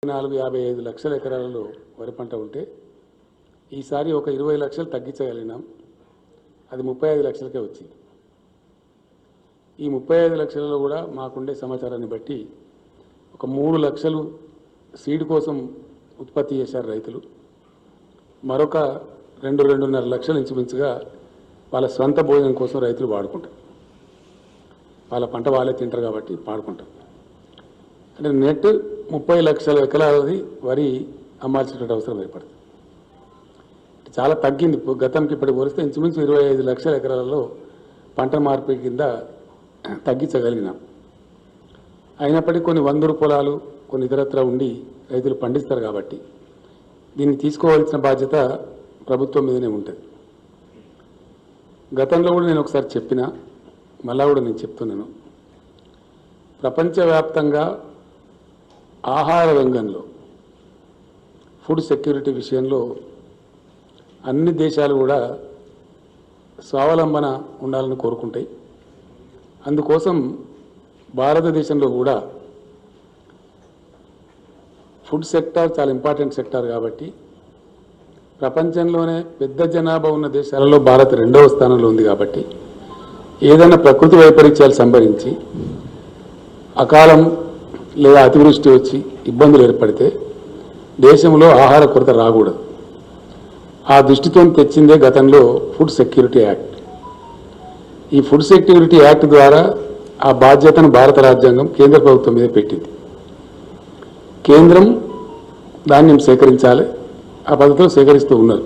455 లక్షల ఎకరాలలో వరి పంట ఉంటే ఈసారి ఒక 20 లక్షలు తగ్గించగలిగినాం. అది 35 లక్షలకే వచ్చింది. ఈ 35 లక్షలలో కూడా మాకుండే సమాచారాన్ని బట్టి ఒక 3 లక్షలు సీడ్ కోసం ఉత్పత్తి చేశారు రైతులు. మరొక 2.5 లక్షలు ఇంచుమించుగా వాళ్ళ స్వంత భోజనం కోసం రైతులు వాడుకుంటారు. వాళ్ళ పంట వాళ్ళే తింటారు కాబట్టి వాడుకుంటారు. అంటే నెట్ 30 లక్షల ఎకరాలది వరి అమ్మాల్సినటువంటి అవసరం ఏర్పడుతుంది. చాలా తగ్గింది. గతంకి ఇప్పటికి పోలిస్తే ఇంచుమించు 25 లక్షల ఎకరాలలో పంట మార్పిడి కింద తగ్గించగలిగినాం. అయినప్పటికీ కొన్ని వందరు పొలాలు కొన్ని ఇతరత్ర ఉండి రైతులు పండిస్తారు కాబట్టి దీన్ని తీసుకోవాల్సిన బాధ్యత ప్రభుత్వం మీదనే ఉంటుంది. గతంలో కూడా నేను ఒకసారి చెప్పినా, మళ్ళా కూడా నేను చెప్తున్నాను. ప్రపంచవ్యాప్తంగా ఆహార రంగంలో ఫుడ్ సెక్యూరిటీ విషయంలో అన్ని దేశాలు కూడా స్వావలంబన ఉండాలని కోరుకుంటాయి. అందుకోసం భారతదేశంలో కూడా ఫుడ్ సెక్టార్ చాలా ఇంపార్టెంట్ సెక్టార్ కాబట్టి ప్రపంచంలోనే పెద్ద జనాభా ఉన్న దేశాలలో భారత్ 2వ స్థానంలో ఉంది. కాబట్టి ఏదైనా ప్రకృతి వైపరీత్యాలు సంభవించి అకాలం లేదా అతివృష్టి వచ్చి ఇబ్బందులు ఏర్పడితే దేశంలో ఆహార కొరత రాకూడదు. ఆ దృష్టితో తెచ్చిందే గతంలో ఫుడ్ సెక్యూరిటీ యాక్ట్. ఈ ఫుడ్ సెక్యూరిటీ యాక్ట్ ద్వారా ఆ బాధ్యతను భారత రాజ్యాంగం కేంద్ర ప్రభుత్వం మీద పెట్టింది. కేంద్రం ధాన్యం సేకరించాలి, ఆ పద్ధతిలో సేకరిస్తూ ఉన్నారు.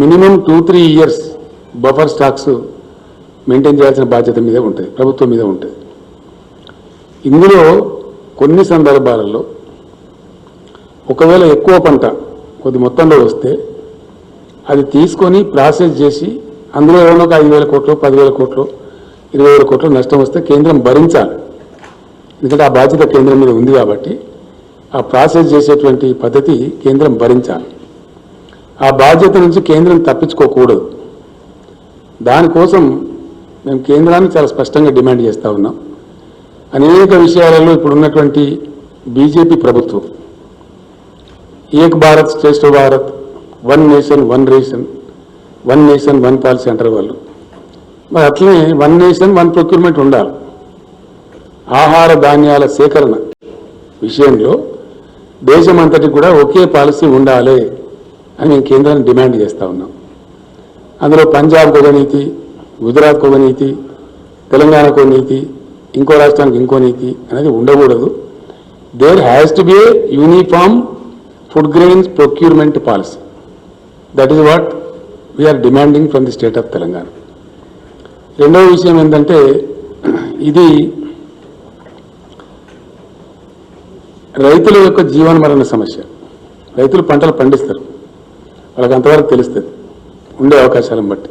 Minimum 2-3 years buffer stocks maintain చేయాల్సిన బాధ్యత మీద ఉంటుంది, ప్రభుత్వం మీద ఉంటుంది. ఇందులో కొన్ని సందర్భాలలో ఒకవేళ ఎక్కువ పంట కొద్ది మొత్తంలో వస్తే అది తీసుకొని ప్రాసెస్ చేసి అందులో ఏమైనా ఒక 5,000 కోట్లు 10,000 కోట్లు 20,000 కోట్లు నష్టం వస్తే కేంద్రం భరించాలి. ఎందుకంటే ఆ బాధ్యత కేంద్రం మీద ఉంది కాబట్టి ఆ ప్రాసెస్ చేసేటువంటి పద్ధతి కేంద్రం భరించాలి. ఆ బాధ్యత నుంచి కేంద్రం తప్పించుకోకూడదు. దానికోసం మేము కేంద్రాన్ని చాలా స్పష్టంగా డిమాండ్ చేస్తూ ఉన్నాం. అనేక విషయాలలో ఇప్పుడు ఉన్నటువంటి బీజేపీ ప్రభుత్వం ఏక్ భారత్ శ్రేష్ఠ Bharat, 1 nation 1 ration, 1 nation 1 policy అంటారు వాళ్ళు. మరి అట్లనే 1 నేషన్ 1 ప్రొక్యూర్మెంట్ ఉండాలి. ఆహార ధాన్యాల సేకరణ విషయంలో దేశమంతటి కూడా ఒకే పాలసీ ఉండాలి అని మేము కేంద్రాన్ని డిమాండ్ చేస్తూ ఉన్నాం. అందులో పంజాబ్కు ఒక నీతి, గుజరాత్కు ఒక నీతి, తెలంగాణకు ఒక నీతి, ఇంకో రాష్ట్రానికి ఇంకో నీతి అనేది ఉండకూడదు. There has to be a uniform food grains procurement policy. That is what we are demanding from the state of Telangana. రెండవ విషయం ఏంటంటే, ఇది రైతుల యొక్క జీవన మరణ సమస్య. రైతులు పంటలు పండిస్తారు, వాళ్ళకి అంతవరకు తెలుస్తుంది ఉండే అవకాశాలను బట్టి.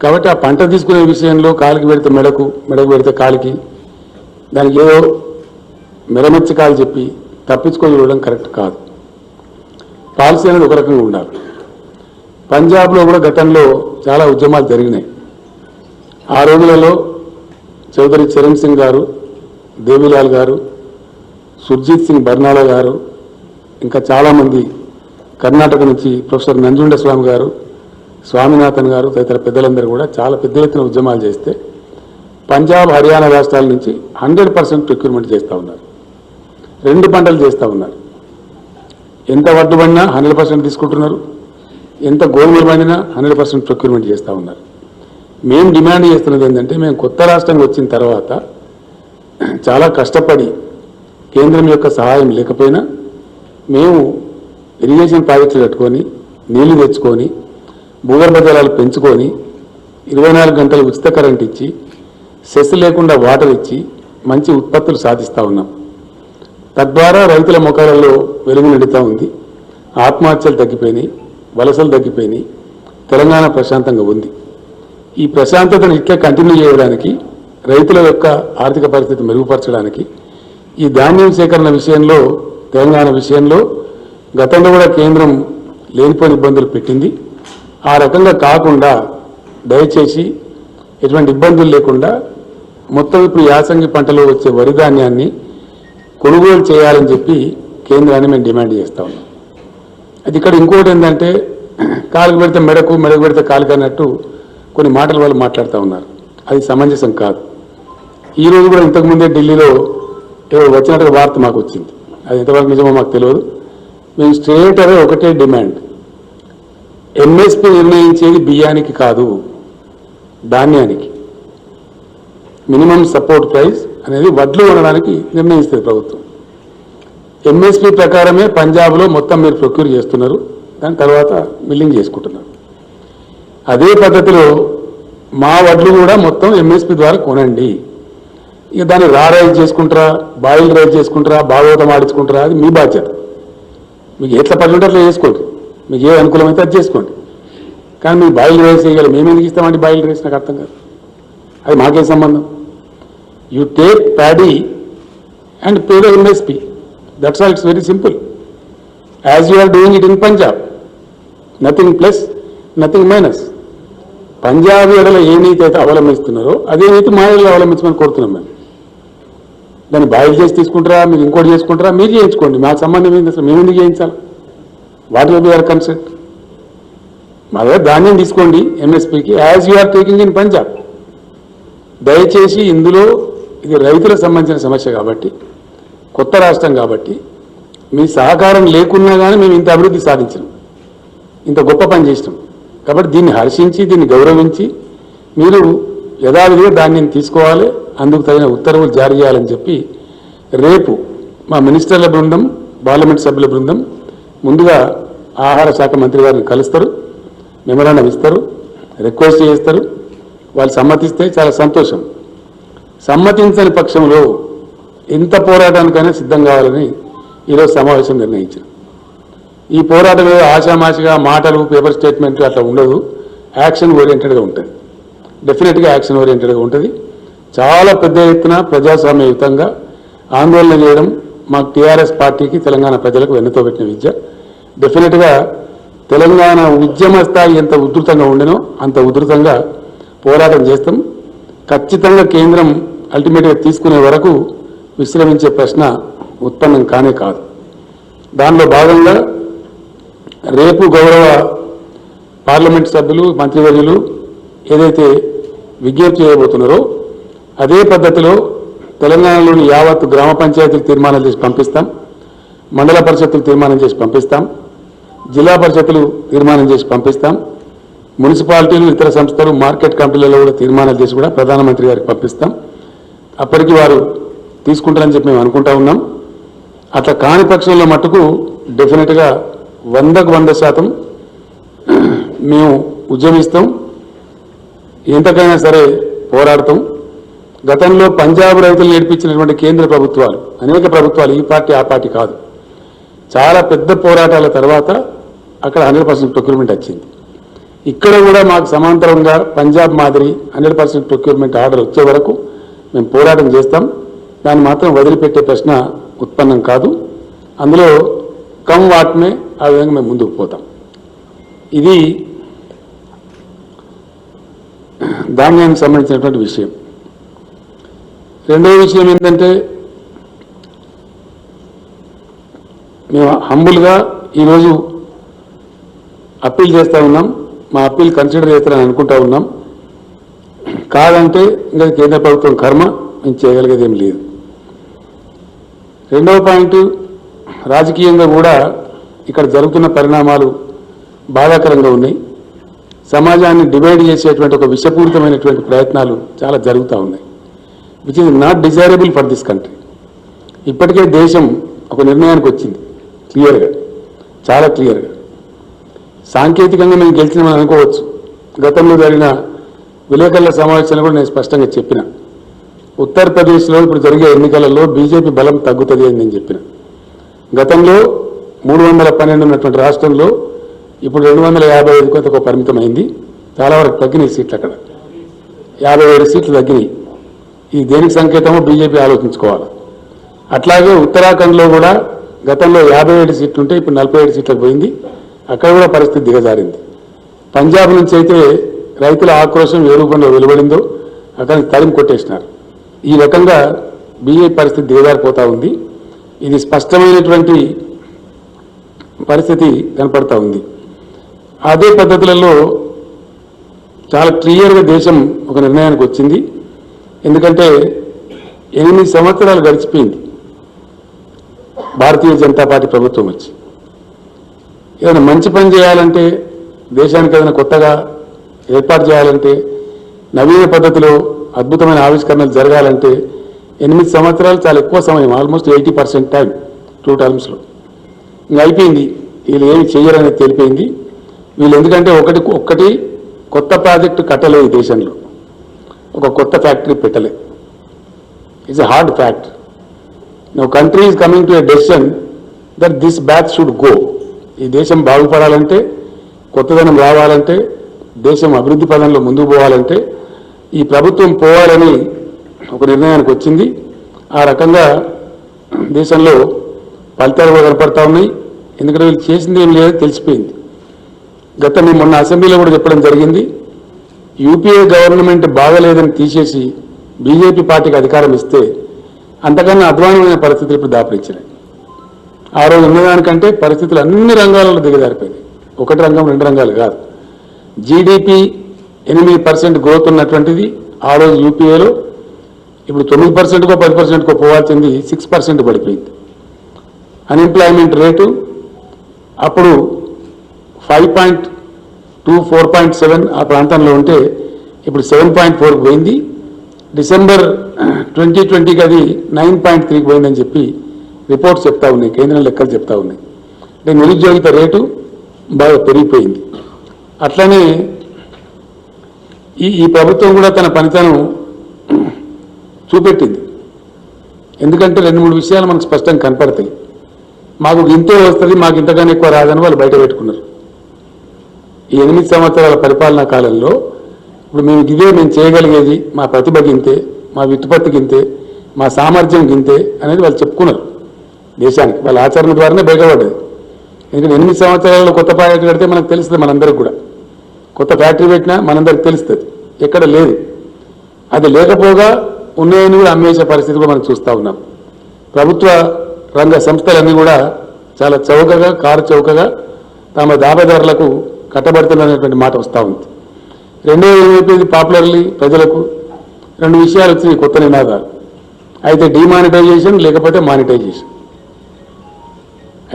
కాబట్టి ఆ పంట తీసుకునే విషయంలో కాలికి పెడితే మెడకు, మెడకు పెడితే కాలికి, దానికి ఏదో మెరమెచ్చి కాలు చెప్పి తప్పించుకొని చూడడం కరెక్ట్ కాదు. పాలసీ అనేది ఒక రకంగా ఉండాలి. పంజాబ్లో కూడా గతంలో చాలా ఉద్యమాలు జరిగినాయి. ఆ రోజులలో చౌదరి చరణ్ సింగ్ గారు, దేవిలాల్ గారు, సుర్జీత్ సింగ్ బర్నాలా గారు, ఇంకా చాలామంది కర్ణాటక నుంచి ప్రొఫెసర్ నంజుండ స్వామి గారు, స్వామినాథన్ గారు తదితర పెద్దలందరూ కూడా చాలా పెద్ద ఎత్తున ఉద్యమాలు చేస్తే పంజాబ్ హర్యానా రాష్ట్రాల నుంచి 100% ప్రొక్యూర్మెంట్ చేస్తూ ఉన్నారు. 2 పంటలు చేస్తూ ఉన్నారు. ఎంత వడ్డు పడినా 100% తీసుకుంటున్నారు, ఎంత గోధుమలు పండినా 100% ప్రొక్యూర్మెంట్ చేస్తూ ఉన్నారు. మేము డిమాండ్ చేస్తున్నది ఏంటంటే, మేము కొత్త రాష్ట్రంగా వచ్చిన తర్వాత చాలా కష్టపడి కేంద్రం యొక్క సహాయం లేకపోయినా మేము ఇరిగేషన్ ప్రాజెక్టులు కట్టుకొని నీళ్లు తెచ్చుకొని భూగర్భ జలాలు పెంచుకొని 24 గంటలు ఉచిత కరెంట్ ఇచ్చి సెస్ లేకుండా వాటర్ ఇచ్చి మంచి ఉత్పత్తులు సాధిస్తూ ఉన్నాం. తద్వారా రైతుల ముఖాలలో వెలుగు నిండుతూ ఉంది. ఆత్మహత్యలు తగ్గిపోయినాయి, వలసలు తగ్గిపోయినాయి, తెలంగాణ ప్రశాంతంగా ఉంది. ఈ ప్రశాంతతను ఇట్లా కంటిన్యూ చేయడానికి, రైతుల యొక్క ఆర్థిక పరిస్థితి మెరుగుపరచడానికి ఈ ధాన్యం సేకరణ విషయంలో, తెలంగాణ విషయంలో గతంలో కూడా కేంద్రం లేనిపోయిన ఇబ్బందులు పెట్టింది. ఆ రకంగా కాకుండా దయచేసి ఎటువంటి ఇబ్బందులు లేకుండా మొత్తం ఇప్పుడు యాసంగి పంటలో వచ్చే వరి ధాన్యాన్ని కొనుగోలు చేయాలని చెప్పి కేంద్రాన్ని మేము డిమాండ్ చేస్తూ ఉన్నాం. అది ఇక్కడ ఇంకోటి ఏంటంటే కాలుకు పెడితే మెడకు పెడితే కాలుకు అన్నట్టు కొన్ని మాటలు వాళ్ళు మాట్లాడుతూ ఉన్నారు. అది సమంజసం కాదు. ఈరోజు కూడా ఇంతకుముందే ఢిల్లీలో వచ్చినట్టుగా వార్త మాకు వచ్చింది. అది ఎంతవరకు నిజమో మాకు తెలియదు. మేము స్ట్రేట్ అవే ఒకటే డిమాండ్, ఎంఎస్పీ నిర్ణయించేది బియ్యానికి కాదు, ధాన్యానికి. మినిమం సపోర్ట్ ప్రైస్ అనేది వడ్లు కొనడానికి నిర్ణయిస్తుంది ప్రభుత్వం. ఎంఎస్పీ ప్రకారమే పంజాబ్లో మొత్తం మీరు ప్రొక్యూర్ చేస్తున్నారు, దాని తర్వాత మిల్లింగ్ చేసుకుంటున్నారు. అదే పద్ధతిలో మా వడ్లు కూడా మొత్తం ఎంఎస్పీ ద్వారా కొనండి. ఇక దాన్ని రైజ్ చేసుకుంటారా, బాయిల్ రైజ్ చేసుకుంటారా, భాగవతం ఆడించుకుంటారా, అది మీ బాధ్యత. మీకు ఎట్లా పడి ఉంటే అట్లా చేసుకోండి, మీకు ఏ అనుకూలమైతే అది చేసుకోండి. కానీ మీరు బాయిల్ రైస్ వేయాలి, మేము ఎందుకు ఇస్తామండి బాయిల్ రైస్? నాకు అర్థం కాదు, అది మాకేం సంబంధం? You take paddy and pay the MSP, that's all. It's very simple. As you are doing it in Punjab, nothing plus nothing minus. Punjab ఎడల ఏ నీతి అయితే అవలంబిస్తున్నారో అదే నీతి మా ఎడలో అవలంబించమని కోరుతున్నాం. మేము దాన్ని బాయిల్ చేసి తీసుకుంటారా, మీరు ఇంకోటి చేసుకుంటారా, మీరు చేయించుకోండి, మాకు సంబంధం ఏంటి? అసలు మేము ఎందుకు చేయించాలి? What will be our concept? మా దగ్గర ధాన్యం తీసుకోండి ఎంఎస్పీకి, as you are taking in Punjab. దయచేసి ఇందులో ఇది రైతులకు సంబంధించిన సమస్య కాబట్టి, కొత్త రాష్ట్రం కాబట్టి, మీ సహకారం లేకున్నా కానీ మేము ఇంత అభివృద్ధి సాధించినాం, ఇంత గొప్ప పని చేసినాం. కాబట్టి దీన్ని హర్షించి, దీన్ని గౌరవించి మీరు యథావిధిగా ధాన్యం తీసుకోవాలి, అందుకు తగిన ఉత్తర్వులు జారీ చేయాలని చెప్పి రేపు మా మినిస్టర్ల బృందం, పార్లమెంట్ సభ్యుల బృందం ముందుగా ఆహార శాఖ మంత్రి గారిని కలుస్తారు, మెమరాండం ఇస్తారు, రిక్వెస్ట్ చేస్తారు. వాళ్ళు సమ్మతిస్తే చాలా సంతోషం. సమ్మతించని పక్షంలో ఎంత పోరాటానికైనా సిద్ధం కావాలని ఈరోజు సమావేశం నిర్ణయించారు. ఈ పోరాటం ఆషామాషిగా మాటలు, పేపర్ స్టేట్మెంట్లు అట్లా ఉండదు, యాక్షన్ ఓరియంటెడ్గా ఉంటుంది. డెఫినెట్గా యాక్షన్ ఓరియంటెడ్గా ఉంటుంది. చాలా పెద్ద ఎత్తున ప్రజాస్వామ్యయుతంగా ఆందోళన చేయడం మాకు టీఆర్ఎస్ పార్టీకి, తెలంగాణ ప్రజలకు వెన్నుతో పెట్టిన విద్య. డెఫినెట్గా తెలంగాణ ఉద్యమ స్థాయి ఎంత ఉధృతంగా ఉండేనో అంత ఉధృతంగా పోరాటం చేస్తాం. ఖచ్చితంగా కేంద్రం అల్టిమేట్గా తీసుకునే వరకు విశ్రమించే ప్రశ్న ఉత్పన్నం కానే కాదు. దానిలో భాగంగా రేపు గౌరవ పార్లమెంట్ సభ్యులు, మంత్రివర్యులు ఏదైతే విజ్ఞప్తి చేయబోతున్నారో అదే పద్ధతిలో తెలంగాణలోని యావత్తు గ్రామ పంచాయతీలు తీర్మానం చేసి పంపిస్తాం, మండల పరిషత్తులు తీర్మానం చేసి పంపిస్తాం, జిల్లా పరిషత్తులు తీర్మానం చేసి పంపిస్తాం, మున్సిపాలిటీలు, ఇతర సంస్థలు, మార్కెట్ కమిటీలలో కూడా తీర్మానాలు చేసి కూడా ప్రధానమంత్రి గారికి పంపిస్తాం. అప్పటికి వారు తీసుకుంటారని చెప్పి మేము అనుకుంటా ఉన్నాం. అట్లా కాని పక్షంలో మట్టుకు డెఫినెట్గా 100% మేము ఉద్యమిస్తాం, ఎంతకైనా సరే పోరాడతాం. గతంలో పంజాబ్ రైతులు నేర్పించినటువంటి కేంద్ర ప్రభుత్వాలు, అనేక ప్రభుత్వాలు, ఈ పార్టీ ఆ పార్టీ కాదు, చాలా పెద్ద పోరాటాల తర్వాత అక్కడ 100% ప్రొక్యూర్మెంట్ వచ్చింది. ఇక్కడ కూడా మాకు సమాంతరంగా పంజాబ్ మాదిరి 100% ప్రొక్యూర్మెంట్ ఆర్డర్ వచ్చే వరకు మేము పోరాటం చేస్తాం. దాన్ని మాత్రం వదిలిపెట్టే ప్రశ్న ఉత్పన్నం కాదు. అందులో కమ్ వాట్మే ఆ విధంగా మేము ముందుకు పోతాం. ఇది ధాన్యానికి సంబంధించినటువంటి విషయం. రెండవ విషయం ఏంటంటే, మేము హంబుల్గా ఈరోజు అప్పీల్ చేస్తూ ఉన్నాం. మా అప్పీల్ కన్సిడర్ చేస్తారని అనుకుంటా ఉన్నాం. కాదంటే ఇంకా కేంద్ర ప్రభుత్వం కర్మ, మేము చేయగలిగేది ఏం లేదు. రెండవ పాయింట్, రాజకీయంగా కూడా ఇక్కడ జరుగుతున్న పరిణామాలు బాధాకరంగా ఉన్నాయి. సమాజాన్ని డివైడ్ చేసేటువంటి ఒక విషపూరితమైనటువంటి ప్రయత్నాలు చాలా జరుగుతూ ఉన్నాయి, which is not desirable for this country. ఇప్పటికే దేశం ఒక నిర్ణయానికి వచ్చింది క్లియర్గా, చాలా క్లియర్గా. సాంకేతికంగా మేము గెలిచినామని అనుకోవచ్చు. గతంలో జరిగిన విలేకరుల సమావేశంలో కూడా నేను స్పష్టంగా చెప్పిన, ఉత్తరప్రదేశ్లో ఇప్పుడు జరిగే ఎన్నికలలో బీజేపీ బలం తగ్గుతుంది అని నేను చెప్పిన. గతంలో 312 ఉన్నటువంటి రాష్ట్రంలో ఇప్పుడు 255 కొంత పరిమితమైంది. చాలా వరకు తగ్గినాయి సీట్లు, అక్కడ 57 సీట్లు తగ్గినాయి. ఇది దేనికి సంకేతమో బీజేపీ ఆలోచించుకోవాలి. అట్లాగే ఉత్తరాఖండ్లో కూడా గతంలో 57 సీట్లు ఉంటే ఇప్పుడు 47 సీట్లకు పోయింది. అక్కడ కూడా పరిస్థితి దిగజారింది. పంజాబ్ నుంచి అయితే రైతుల ఆక్రోశం ఏ రూపంలో వెలువడిందో అక్కడికి తరిమి కొట్టేసినారు. ఈ రకంగా బీజేపీ పరిస్థితి దిగజారిపోతూ ఉంది. ఇది స్పష్టమైనటువంటి పరిస్థితి కనపడతా ఉంది. అదే పద్ధతులలో చాలా క్లియర్గా దేశం ఒక నిర్ణయానికి వచ్చింది. ఎందుకంటే 8 సంవత్సరాలు గడిచిపోయింది భారతీయ జనతా పార్టీ ప్రభుత్వం వచ్చి. ఏదైనా మంచి పని చేయాలంటే, దేశానికి ఏదైనా కొత్తగా ఏర్పాటు చేయాలంటే, నవీన పద్ధతిలో అద్భుతమైన ఆవిష్కరణలు జరగాలంటే 8 సంవత్సరాలు చాలా ఎక్కువ సమయం, ఆల్మోస్ట్ 80% టైం 2 టర్మ్స్లో. ఇంకా అయిపోయింది, వీళ్ళు ఏమి చేయరనేది తెలిపోయింది. వీళ్ళు ఎందుకంటే ఒక్కటి కొత్త ప్రాజెక్టు కట్టలేదు, దేశంలో ఒక కొత్త ఫ్యాక్టరీ పెట్టలే. It's a hard fact. No country is coming to a decision that this batch should go. ఈ దేశం బాగుపడాలంటే, కొత్తదనం రావాలంటే, దేశం అభివృద్ధి పదంలో ముందుకు పోవాలంటే ఈ ప్రభుత్వం పోవాలని ఒక నిర్ణయానికి వచ్చింది. ఆ రకంగా దేశంలో ఫలితాలు కూడా కనపడతా ఉన్నాయి. ఎందుకంటే వీళ్ళు చేసింది ఏం లేదో తెలిసిపోయింది. మేము మొన్న అసెంబ్లీలో కూడా చెప్పడం జరిగింది, యూపీఏ గవర్నమెంట్ బాగలేదని తీసేసి బీజేపీ పార్టీకి అధికారం ఇస్తే అంతకన్నా అధ్వానమైన పరిస్థితులు ఇప్పుడు దాపరించినాయి. ఆ రోజు ఉన్నదానికంటే పరిస్థితులు అన్ని రంగాలలో దిగజారిపోయినాయి. ఒకటి రంగం, 2 రంగాలు కాదు. జీడిపి 8% గ్రోత్ ఉన్నటువంటిది ఆ రోజు యూపీఏలో ఇప్పుడు 9%కో 10%కో పోవాల్సింది 6% పడిపోయింది. అన్ఎంప్లాయ్మెంట్ రేటు అప్పుడు 5.2, 4.7 ఆ ప్రాంతంలో ఉంటే ఇప్పుడు 7.4 పోయింది. డిసెంబర్ 2020కి అది 9.3 పోయిందని చెప్పి రిపోర్ట్స్ చెప్తా ఉన్నాయి, కేంద్రం లెక్కలు చెప్తా ఉన్నాయి. అంటే నిరుద్యోగిత రేటు బాగా పెరిగిపోయింది. అట్లనే ఈ ప్రభుత్వం కూడా తన పనితనం చూపెట్టింది. ఎందుకంటే 2-3 విషయాలు మనకు స్పష్టంగా కనపడతాయి. మాకు ఇంతే వస్తుంది, మాకు ఇంతకన్నా ఎక్కువ రాదని వాళ్ళు బయట పెట్టుకున్నారు. ఈ 8 సంవత్సరాల పరిపాలనా కాలంలో ఇప్పుడు మేము చేయగలిగేది, మా ప్రతిభ గింతే, మా వ్యుత్పత్తి గింతే, మా సామర్థ్యం గింతే అనేది వాళ్ళు చెప్పుకున్నారు దేశానికి. వాళ్ళ ఆచరణ ద్వారానే బయటపడ్డది. ఎందుకంటే 8 సంవత్సరాలలో కొత్త ప్రాజెక్టు కడితే మనకు తెలుస్తుంది, మనందరికి కూడా కొత్త ఫ్యాక్టరీ పెట్టినా మనందరికి తెలుస్తుంది. ఎక్కడ లేదు, అది లేకపోగా ఉన్నాయని కూడా అమ్మేసే పరిస్థితి కూడా మనం చూస్తూ ఉన్నాం. ప్రభుత్వ రంగ సంస్థలన్నీ కూడా చాలా చౌకగా, కారు చౌకగా తమ దాబదారులకు కట్టబడుతున్నటువంటి మాట వస్తూ ఉంది. రెండోది ఏమైపోయింది, పాపులర్లీ ప్రజలకు 2 విషయాలు వచ్చినాయి కొత్త నినాదాలు. అయితే డిమానిటైజేషన్, లేకపోతే మానిటైజేషన్.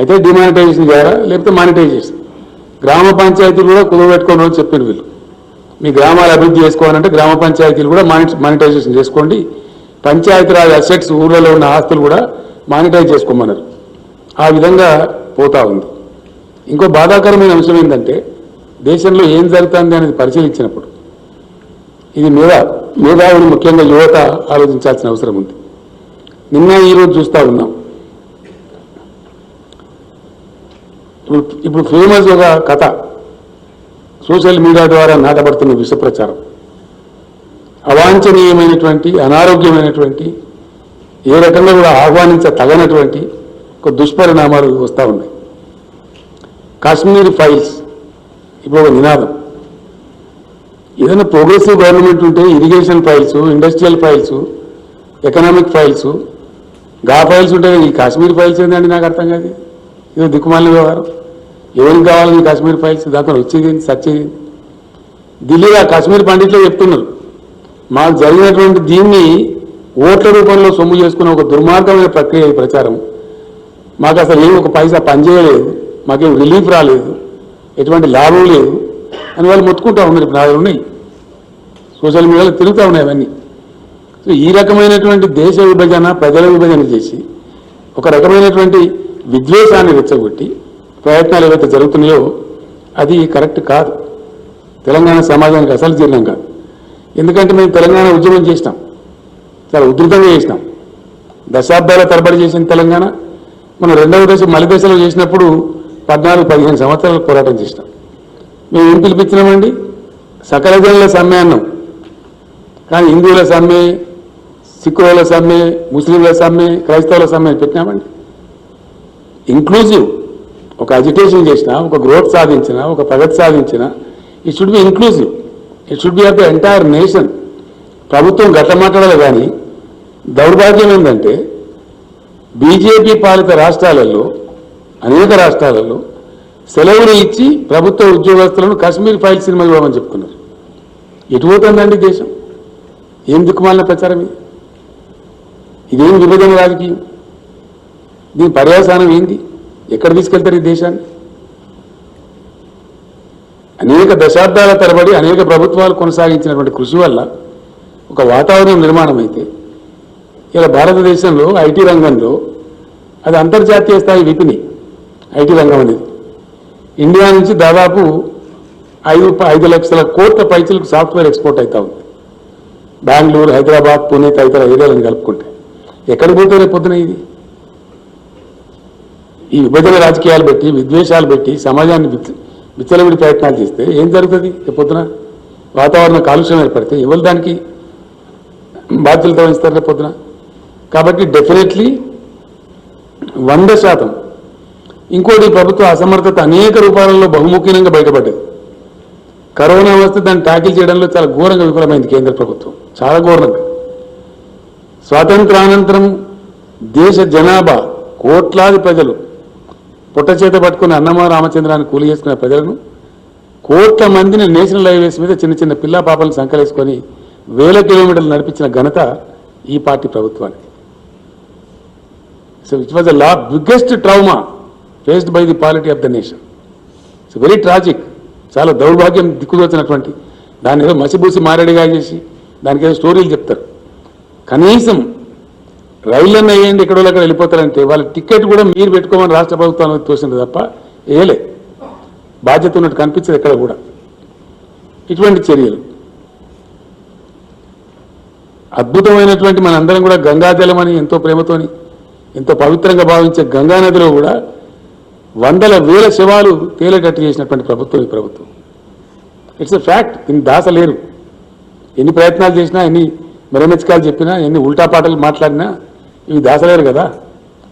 అయితే డిమానిటైజేషన్ చేయాలా, లేకపోతే మానిటైజేషన్. గ్రామ పంచాయతీలు కూడా కుదవబెట్టుకోని రోజు చెప్పారు వీళ్ళు. మీ గ్రామాలు అభివృద్ధి చేసుకోవాలంటే గ్రామ పంచాయతీలు కూడా మానిటైజేషన్ చేసుకోండి. పంచాయతీరాజ్ అసెట్స్, ఊళ్ళలో ఉన్న ఆస్తులు కూడా మానిటైజ్ చేసుకోమన్నారు. ఆ విధంగా పోతా ఉంది. ఇంకో బాధాకరమైన అంశం ఏంటంటే, దేశంలో ఏం జరుగుతుంది అనేది పరిశీలించినప్పుడు ఇది మేధావులు, ముఖ్యంగా యువత ఆలోచించాల్సిన అవసరం ఉంది. నిన్న ఈరోజు చూస్తూ ఉన్నాం. ఇప్పుడు ఫేమస్ ఒక కథ సోషల్ మీడియా ద్వారా నాటబడుతున్న విష ప్రచారం, అవాంఛనీయమైనటువంటి, అనారోగ్యమైనటువంటి, ఏ రకంగా కూడా ఆహ్వానించతగనటువంటి ఒక దుష్పరిణామాలు వస్తూ ఉన్నాయి. కాశ్మీర్ ఫైల్స్ ఇప్పుడు ఒక నినాదం. ఏదైనా ప్రోగ్రెసివ్ గవర్నమెంట్ ఉంటే irrigation files, industrial files, economic files, files ఉంటాయి. ఈ కాశ్మీర్ ఫైల్స్ ఏంటండి నాకు అర్థం కాదు. ఇది దిక్కుమాలిన వ్యవహారం. ఎవరికి కావాలని కాశ్మీర్ ఫైల్స్? దాంట్లో వచ్చేది సచ్చేది. ఢిల్లీలో కాశ్మీర్ పండిట్లో చెప్తున్నారు, మాకు జరిగినటువంటి దీన్ని ఓట్ల రూపంలో సొమ్ము చేసుకున్న ఒక దుర్మార్గమైన ప్రక్రియ ప్రచారం. మాకు అసలు ఏమి ఒక పైసా పనిచేయలేదు, మాకేం రిలీఫ్ రాలేదు, ఎటువంటి లాభం లేదు అని వాళ్ళు మొత్తుకుంటా ఉన్నారు. ఇప్పుడు నాలుగు ఉన్నాయి, సోషల్ మీడియాలో తిరుగుతూ ఉన్నాయి అవన్నీ. సో ఈ రకమైనటువంటి దేశ విభజన, ప్రజల విభజన చేసి ఒక రకమైనటువంటి విద్వేషాన్ని రెచ్చగొట్టి ప్రయత్నాలు ఏవైతే జరుగుతున్నాయో అది కరెక్ట్ కాదు. తెలంగాణ సమాజానికి అసలు జీర్ణం కాదు. ఎందుకంటే మేము తెలంగాణ ఉద్యమం చేసినాం, చాలా ఉధృతంగా చేసినాం, దశాబ్దాల తరబడి చేసిన తెలంగాణ. మనం రెండవ దశ మలి దశలో చేసినప్పుడు 14-15 సంవత్సరాలు పోరాటం చేసినాం. మేము ఏం పిలిపించినామండి? సకల జనుల సమ్మె అన్నాం. కానీ హిందువుల సమ్మె, సిక్కుల సమ్మె, ముస్లింల సమ్మె, క్రైస్తవుల సమ్మె పెట్టినామండి. ఇంక్లూజివ్ ఒక అజిటేషన్ చేసిన, ఒక గ్రోత్ సాధించిన, ఒక ప్రగతి సాధించిన, it should be inclusive, it should be of the entire nation. ప్రభుత్వం గట్ల మాట్లాడాలి. కానీ దౌర్భాగ్యం ఏంటంటే బీజేపీ పాలిత రాష్ట్రాలలో అనేక రాష్ట్రాలలో సెలవులు ఇచ్చి ప్రభుత్వ ఉద్యోగస్తులను కాశ్మీర్ ఫైల్ సినిమా ఇవ్వమని చెప్తున్నారు. ఎటు పోతుందండి దేశం? ఏం దిక్కుమాలిన ప్రచారం ఇది? ఇదేం విభజన రాజకీయం? దీని పర్యవసానం ఏంటి? ఎక్కడ తీసుకెళ్తారు ఈ దేశాన్ని? అనేక దశాబ్దాల తరబడి అనేక ప్రభుత్వాలు కొనసాగించినటువంటి కృషి వల్ల ఒక వాతావరణం నిర్మాణం అయితే ఇలా భారతదేశంలో ఐటీ రంగంలో అది అంతర్జాతీయ స్థాయి విపిని. ఐటీ రంగం అనేది ఇండియా నుంచి దాదాపు 5 లక్షల కోట్ల పైసలకు సాఫ్ట్వేర్ ఎక్స్పోర్ట్ అవుతా ఉంది. బెంగళూరు, హైదరాబాద్, పూణే తదితర ఏరియాలను కలుపుకుంటే ఎక్కడికి పోతే రేపు పొద్దున ఇది? ఈ విభజన రాజకీయాలు పెట్టి విద్వేషాలు పెట్టి సమాజాన్ని విచ్చలవిడి ప్రయత్నాలు చేస్తే ఏం జరుగుతుంది? రేపు పొద్దున వాతావరణ కాలుష్యం ఏర్పడితే ఎవరు దానికి బాధ్యతలు వహిస్తారు రేపు పొద్దున? కాబట్టి డెఫినెట్లీ 100%. ఇంకోటి, ప్రభుత్వ అసమర్థత అనేక రూపాలలో బహుముఖీనంగా బయటపడ్డది. కరోనా వస్తే దాన్ని ట్యాకిల్ చేయడంలో చాలా ఘోరంగా విఫలమైంది కేంద్ర ప్రభుత్వం, చాలా ఘోరంగా. స్వాతంత్రానంతరం దేశ జనాభా కోట్లాది ప్రజలు పుట్ట చేత పట్టుకుని అన్నమా రామచంద్రాన్ని కూలి చేసుకునే ప్రజలను కోట్ల మందిని నేషనల్ హైవేస్ మీద చిన్న చిన్న పిల్లా పాపలను సంకలేసుకొని వేల కిలోమీటర్లు నడిపించిన ఘనత ఈ పార్టీ ప్రభుత్వానికి. So it was the biggest trauma faced by the polity of the nation. It's very tragic. చాలా దౌర్భాగ్యం దిక్కుదోచినటువంటి దాన్ని ఏదో మసిబూసి మారేడుగా చేసి దానికి ఏదో స్టోరీలు చెప్తారు. కనీసం రైళ్ళన్న వేయండి, ఎక్కడో అక్కడ వెళ్ళిపోతారంటే వాళ్ళ టికెట్ కూడా మీరు పెట్టుకోమని రాష్ట్ర ప్రభుత్వానికి తోసింది తప్ప వేయలే. బాధ్యత ఉన్నట్టు కనిపించదు ఎక్కడ కూడా. ఇటువంటి చర్యలు అద్భుతమైనటువంటి మనందరం కూడా గంగాజలం అని ఎంతో ప్రేమతోని ఎంతో పవిత్రంగా భావించే గంగానదిలో కూడా వందల వేల శవాలు తేలేటట్టు చేసినటువంటి ప్రభుత్వం ఈ ప్రభుత్వం. It's a fact. దీన్ని దాసలేరు. ఎన్ని ప్రయత్నాలు చేసినా, ఎన్ని మెరమెచ్చకాలు చెప్పినా, ఎన్ని ఉల్టా పాటలు మాట్లాడినా ఇవి దాసలేరు కదా.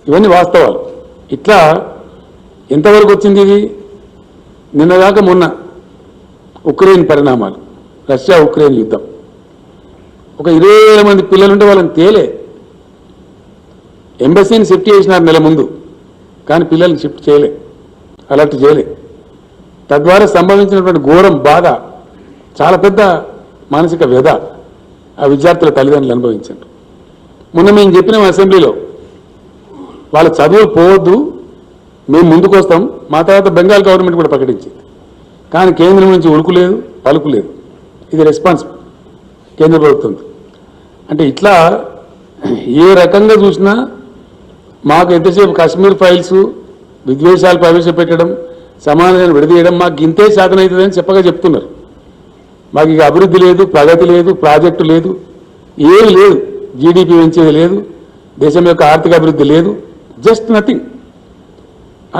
ఇవన్నీ వాస్తవాలు. ఇట్లా ఎంతవరకు వచ్చింది ఇది? నిన్నదాకా మొన్న ఉక్రెయిన్ పరిణామాలు, రష్యా ఉక్రెయిన్ యుద్ధం. ఒక 20,000 మంది పిల్లలుంటే వాళ్ళని తేలే. ఎంబసీని షిఫ్ట్ చేసినారు నెల ముందు, కానీ పిల్లల్ని షిఫ్ట్ చేయలే, అలర్ట్ చేయలే. తద్వారా సంభవించినటువంటి ఘోరం బాధ, చాలా పెద్ద మానసిక వ్యధ ఆ విద్యార్థుల తల్లిదండ్రులు అనుభవించారు. మొన్న మేము చెప్పినాం అసెంబ్లీలో, వాళ్ళ చదువులు పోవద్దు, మేము ముందుకు వస్తాం. మా తర్వాత బెంగాల్ గవర్నమెంట్ కూడా ప్రకటించింది. కానీ కేంద్రం నుంచి ఉలుకు లేదు, పలుకు లేదు. ఇది రెస్పాన్స్ కేంద్ర ప్రభుత్వం. అంటే ఇట్లా ఏ రకంగా చూసినా మాకు ఎంతసేపు కాశ్మీర్ ఫైల్స్, విద్వేషాలు ప్రవేశపెట్టడం, సమాధానం విడదీయడం మాకు ఇంతే సాధన అవుతుందని చెప్పగా చెప్తున్నారు. మాకు ఇక అభివృద్ధి లేదు, ప్రగతి లేదు, ప్రాజెక్టు లేదు, ఏమి లేదు. జీడిపి పెంచేది లేదు, దేశం యొక్క ఆర్థిక అభివృద్ధి లేదు, జస్ట్ నథింగ్.